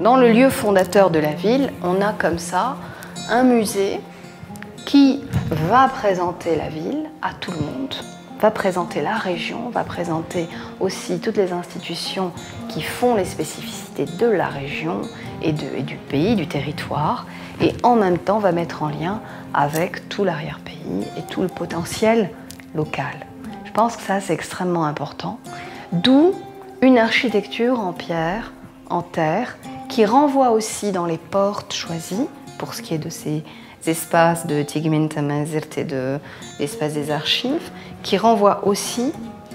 Dans le lieu fondateur de la ville, on a comme ça un musée qui va présenter la ville à tout le monde, va présenter la région, va présenter aussi toutes les institutions qui font les spécificités de la région et du pays, du territoire, et en même temps va mettre en lien avec tout l'arrière-pays et tout le potentiel local. Je pense que ça, c'est extrêmement important. D'où une architecture en pierre, en terre, qui renvoie aussi dans les portes choisies, pour ce qui est de ces espaces de Tigmint Amazirt et de l'espace des archives, qui renvoie aussi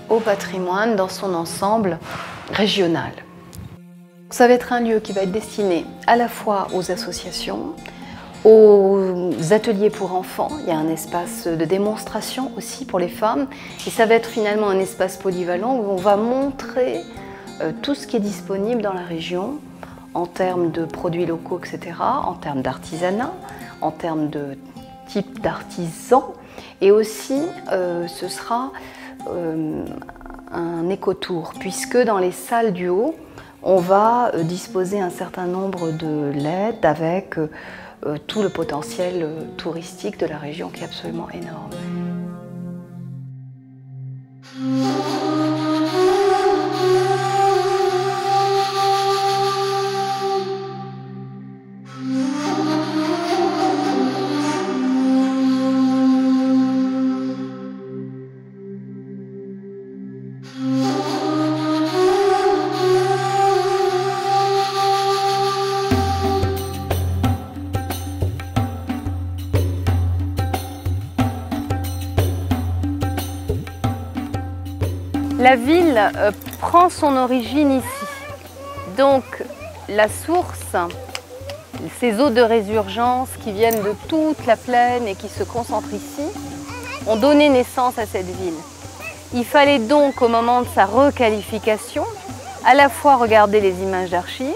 au patrimoine dans son ensemble régional. Ça va être un lieu qui va être destiné à la fois aux associations, aux ateliers pour enfants. Il y a un espace de démonstration aussi pour les femmes. Et ça va être finalement un espace polyvalent où on va montrer tout ce qui est disponible dans la région en termes de produits locaux, etc., en termes d'artisanat, en termes de type d'artisans. Et aussi, ce sera un écotour, puisque dans les salles du haut, on va disposer un certain nombre de LED avec tout le potentiel touristique de la région qui est absolument énorme. La ville prend son origine ici. Donc la source, ces eaux de résurgence qui viennent de toute la plaine et qui se concentrent ici, ont donné naissance à cette ville. Il fallait donc, au moment de sa requalification, à la fois regarder les images d'archives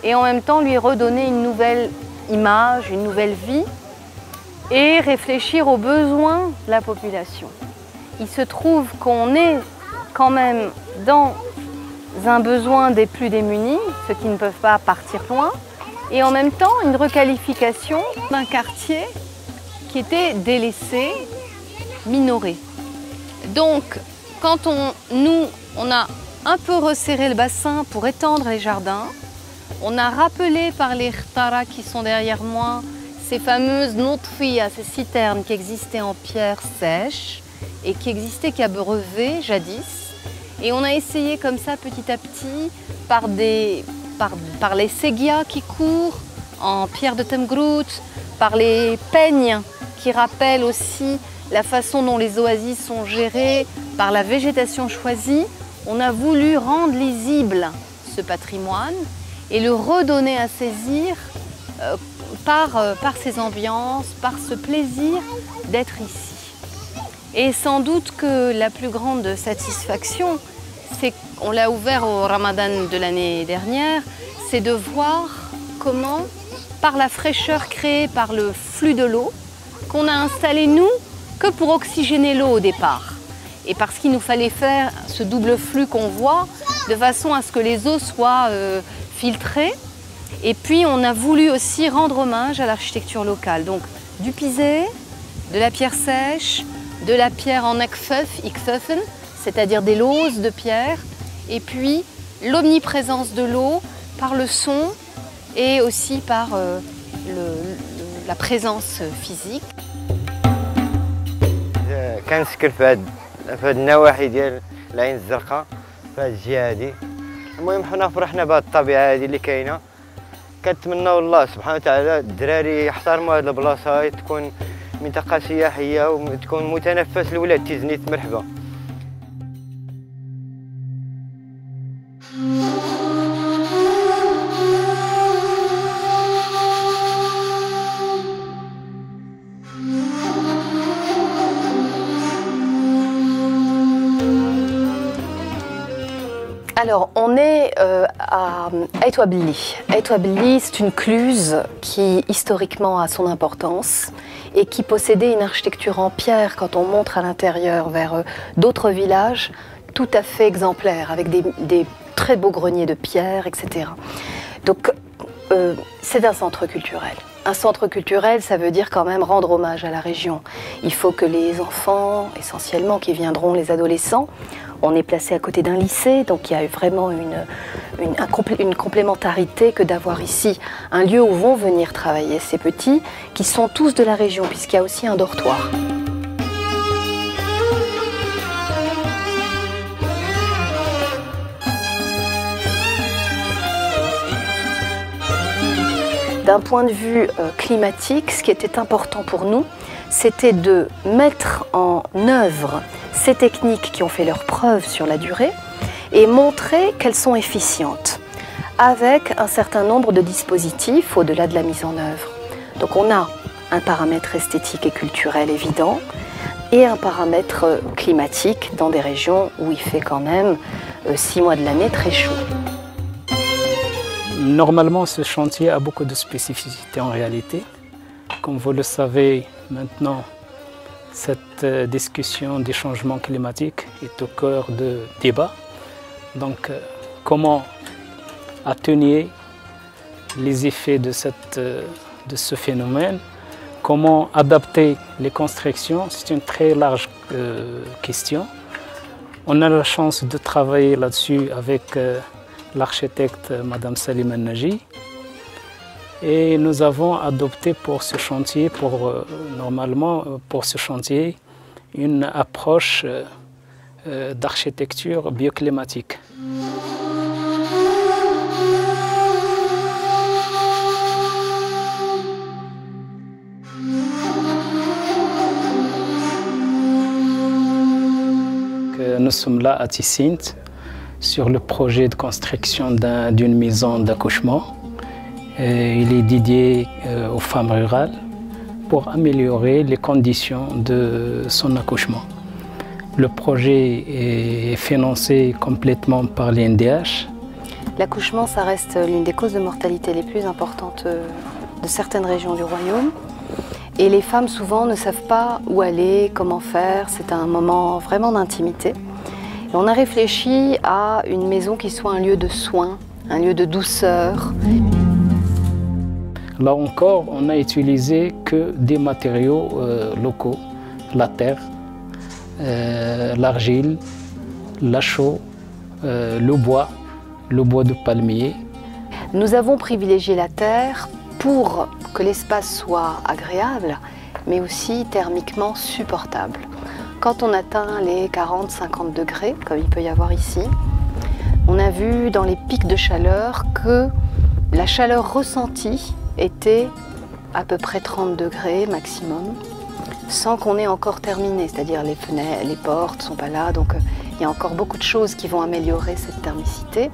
et en même temps lui redonner une nouvelle image, une nouvelle vie et réfléchir aux besoins de la population. Il se trouve qu'on est quand même dans un besoin des plus démunis, ceux qui ne peuvent pas partir loin, et en même temps une requalification d'un quartier qui était délaissé, minoré. Donc, quand on a un peu resserré le bassin pour étendre les jardins, on a rappelé par les khtaras qui sont derrière moi ces fameuses notfia, ces citernes qui existaient en pierre sèche et qui existaient qu'à brevet jadis. Et on a essayé comme ça petit à petit, par les ségias qui courent en pierre de Temgrout, par les peignes qui rappellent aussi la façon dont les oasis sont gérées, par la végétation choisie, on a voulu rendre lisible ce patrimoine et le redonner à saisir par ces ambiances, par ce plaisir d'être ici. Et sans doute que la plus grande satisfaction, c'est qu'on l'a ouvert au Ramadan de l'année dernière, c'est de voir comment, par la fraîcheur créée par le flux de l'eau, qu'on a installé nous que pour oxygéner l'eau au départ. Et parce qu'il nous fallait faire ce double flux qu'on voit, de façon à ce que les eaux soient filtrées. Et puis on a voulu aussi rendre hommage à l'architecture locale. Donc du pisé, de la pierre sèche, de la pierre en ikfefen, c'est-à-dire des lauses de pierre, et puis l'omniprésence de l'eau par le son et aussi par la présence physique. كنسكن في هاد النواحي ديال العين الزرقاء في هاد الجهه هادي. المهم حنا فرحنا بهاد الطبيعه هادي اللي كاينه، كنتمناو الله سبحانه وتعالى الدراري يحترموا هاد البلاصه هاي، تكون منطقه سياحيه وتكون متنفس لولاد تيزنيت. مرحبا. Alors, on est à Ait Ouabli. Ait Ouabli, c'est une cluse qui historiquement a son importance et qui possédait une architecture en pierre quand on montre à l'intérieur vers d'autres villages tout à fait exemplaires, avec des très beaux greniers de pierre, etc. Donc, c'est un centre culturel. Un centre culturel, ça veut dire quand même rendre hommage à la région. Il faut que les enfants, essentiellement, qui viendront, les adolescents, on est placé à côté d'un lycée, donc il y a vraiment une complémentarité que d'avoir ici un lieu où vont venir travailler ces petits, qui sont tous de la région, puisqu'il y a aussi un dortoir. D'un point de vue climatique, ce qui était important pour nous, c'était de mettre en œuvre ces techniques qui ont fait leurs preuves sur la durée et montrer qu'elles sont efficientes avec un certain nombre de dispositifs au-delà de la mise en œuvre. Donc on a un paramètre esthétique et culturel évident et un paramètre climatique dans des régions où il fait quand même 6 mois de l'année très chaud. Normalement, ce chantier a beaucoup de spécificités en réalité. Comme vous le savez maintenant, cette discussion des changements climatiques est au cœur de débat. Donc, comment atténuer les effets de ce phénomène? Comment adapter les constructions? C'est une très large question. On a la chance de travailler là-dessus avec l'architecte Madame Salima Naji. Et nous avons adopté pour ce chantier, une approche d'architecture bioclimatique. Nous sommes là à Tissint, sur le projet de construction d'une maison d'accouchement. Il est dédié aux femmes rurales pour améliorer les conditions de son accouchement. Le projet est financé complètement par l'INDH. L'accouchement, ça reste l'une des causes de mortalité les plus importantes de certaines régions du royaume. Et les femmes, souvent, ne savent pas où aller, comment faire. C'est un moment vraiment d'intimité. On a réfléchi à une maison qui soit un lieu de soins, un lieu de douceur. Là encore, on n'a utilisé que des matériaux locaux, la terre, l'argile, la chaux, le bois de palmier. Nous avons privilégié la terre pour que l'espace soit agréable, mais aussi thermiquement supportable. Quand on atteint les 40-50 degrés, comme il peut y avoir ici, on a vu dans les pics de chaleur que la chaleur ressentie était à peu près 30 degrés maximum, sans qu'on ait encore terminé, c'est-à-dire les fenêtres, les portes ne sont pas là, donc il y a encore beaucoup de choses qui vont améliorer cette thermicité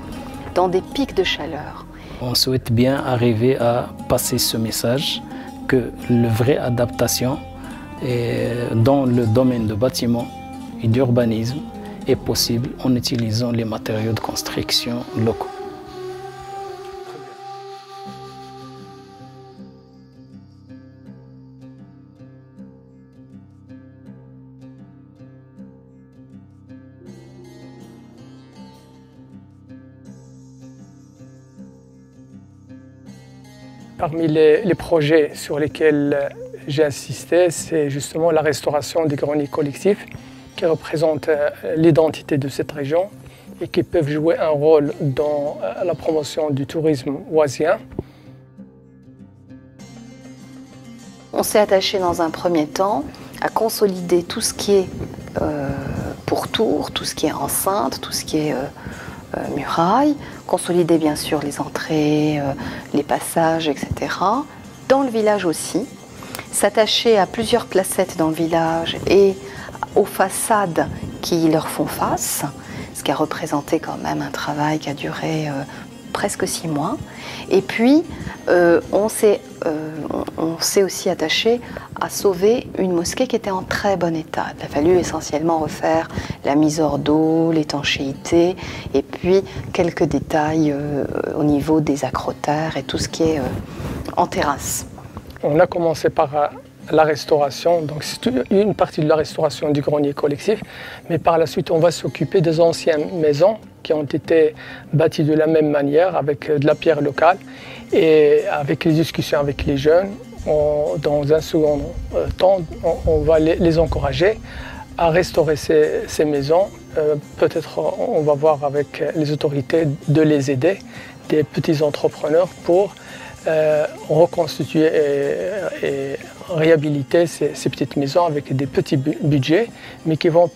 dans des pics de chaleur. On souhaite bien arriver à passer ce message que la vraie adaptation dans le domaine du bâtiment et d'urbanisme est possible en utilisant les matériaux de construction locaux. Parmi les projets sur lesquels j'ai assisté, c'est justement la restauration des greniers collectifs qui représentent l'identité de cette région et qui peuvent jouer un rôle dans la promotion du tourisme oisien. On s'est attaché dans un premier temps à consolider tout ce qui est pourtour, tout ce qui est enceinte, tout ce qui est muraille, consolider bien sûr les entrées, les passages, etc. Dans le village aussi, s'attacher à plusieurs placettes dans le village et aux façades qui leur font face, ce qui a représenté quand même un travail qui a duré presque 6 mois. Et puis, on s'est aussi attaché à sauver une mosquée qui était en très bon état. Il a fallu essentiellement refaire la mise hors d'eau, l'étanchéité, et puis quelques détails au niveau des acrotères et tout ce qui est en terrasse. On a commencé par la restauration. Donc c'est une partie de la restauration du grenier collectif, mais par la suite on va s'occuper des anciennes maisons qui ont été bâties de la même manière avec de la pierre locale, et avec les discussions avec les jeunes, dans un second temps on va les encourager à restaurer ces maisons. Peut-être on va voir avec les autorités de les aider, des petits entrepreneurs, pour reconstituer et réhabiliter ces petites maisons avec des petits budgets, mais qui vont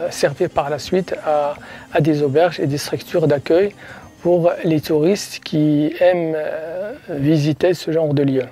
servir par la suite à des auberges et des structures d'accueil pour les touristes qui aiment visiter ce genre de lieux.